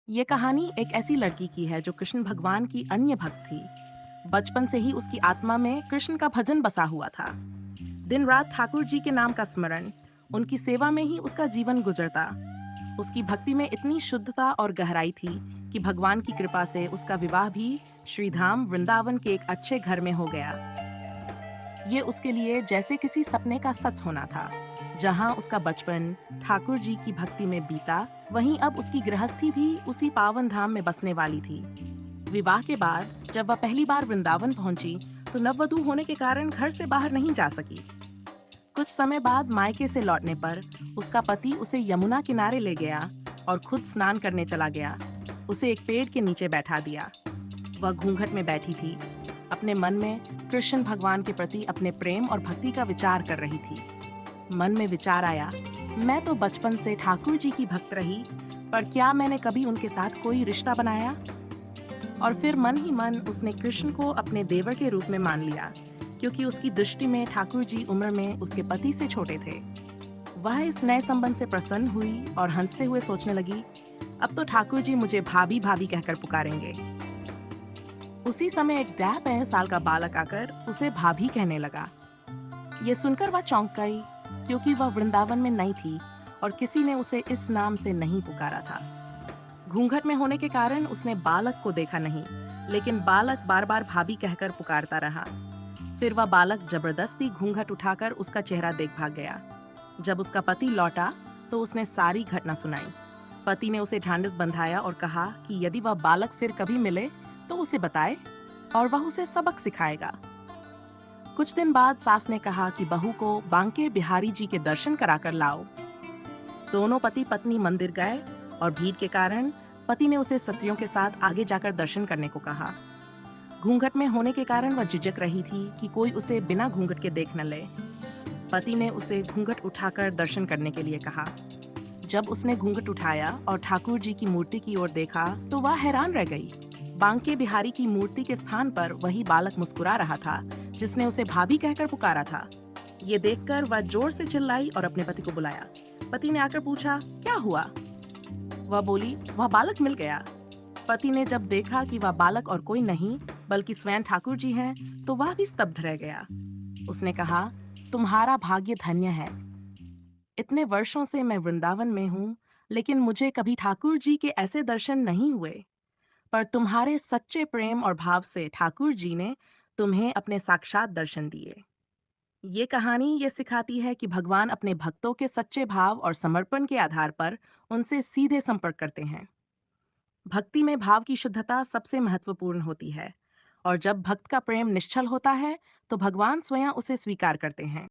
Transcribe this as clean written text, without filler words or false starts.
ये कहानी एक ऐसी लड़की की है जो कृष्ण भगवान की अन्य भक्त थी। बचपन से ही उसकी आत्मा में कृष्ण का भजन बसा हुआ था। दिन रात ठाकुर जी के नाम का स्मरण, उनकी सेवा में ही उसका जीवन गुजरता। उसकी भक्ति में इतनी शुद्धता और गहराई थी कि भगवान की कृपा से उसका विवाह भी श्रीधाम वृंदावन के एक अच्छे घर में हो गया। ये उसके लिए जैसे किसी सपने का सच होना था। जहां उसका बचपन ठाकुर जी की भक्ति में बीता, वहीं अब उसकी गृहस्थी भी उसी पावन धाम में बसने वाली थी। विवाह के बाद जब वह पहली बार वृंदावन पहुंची, तो नववधू होने के कारण घर से बाहर नहीं जा सकी। कुछ समय बाद मायके से लौटने पर उसका पति उसे यमुना किनारे ले गया और खुद स्नान करने चला गया। उसे एक पेड़ के नीचे बैठा दिया। वह घूंघट में बैठी थी, अपने मन में कृष्ण भगवान के प्रति अपने प्रेम और भक्ति का विचार कर रही थी। मन में विचार आया, मैं तो बचपन से ठाकुर जी की भक्त रही, पर क्या मैंने कभी उनके साथ कोई रिश्ता बनाया? और फिर मन ही मन उसने कृष्ण को अपने देवर के रूप में मान लिया, क्योंकि उसकी दृष्टि में ठाकुर जी उम्र में उसके पति से छोटे थे। वह इस नए संबंध से प्रसन्न हुई और हंसते हुए सोचने लगी, अब तो ठाकुर जी मुझे भाभी भाभी कहकर पुकारेंगे। उसी समय एक 10-15 साल का बालक आकर उसे भाभी कहने लगा। ये सुनकर वह चौंक गई, क्योंकि वह वृंदावन में नई थी और किसी ने उसे इस नाम से नहीं पुकारा था। घूंघट में होने के कारण उसने बालक को देखा नहीं, लेकिन बालक बार बार भाभी कहकर पुकारता रहा। फिर वह बालक जबरदस्ती घूंघट उठाकर उसका चेहरा देख भाग गया। जब उसका पति लौटा, तो उसने सारी घटना सुनाई। पति ने उसे ढांढस बंधाया और कहा कि यदि वह बालक फिर कभी मिले तो उसे बताए, और वह उसे सबक सिखाएगा। कुछ दिन बाद सास ने कहा कि बहू को बांके बिहारी जी के दर्शन कराकर लाओ। दोनों पति पत्नी मंदिर गए और भीड़ के कारण पति ने उसे सत्रियों के साथ आगे जाकर दर्शन करने को कहा। घूंघट में होने के कारण वह झिझक रही थी कि कोई उसे बिना घूंघट के देख न ले। पति ने उसे घूंघट उठाकर दर्शन करने के लिए कहा। जब उसने घूंघट उठाया और ठाकुर जी की मूर्ति की ओर देखा, तो वह हैरान रह गई। बांके बिहारी की मूर्ति के स्थान पर वही बालक मुस्कुरा रहा था, जिसने उसे भाभी कहकर पुकारा था। ये देखकर वह जोर से चिल्लाई और अपने पति को बुलाया। पति ने आकर पूछा, क्या हुआ? वह बोली, वह बालक मिल गया। पति ने जब देखा कि वह बालक और कोई नहीं बल्कि स्वयं ठाकुर जी हैं, तो वह भी स्तब्ध रह गया। उसने कहा, तुम्हारा भाग्य धन्य है। इतने वर्षों से मैं वृंदावन में हूँ, लेकिन मुझे कभी ठाकुर जी के ऐसे दर्शन नहीं हुए। पर तुम्हारे सच्चे प्रेम और भाव से ठाकुर जी ने तुम्हें अपने साक्षात दर्शन दिए। ये कहानी ये सिखाती है कि भगवान अपने भक्तों के सच्चे भाव और समर्पण के आधार पर उनसे सीधे संपर्क करते हैं। भक्ति में भाव की शुद्धता सबसे महत्वपूर्ण होती है, और जब भक्त का प्रेम निश्चल होता है, तो भगवान स्वयं उसे स्वीकार करते हैं।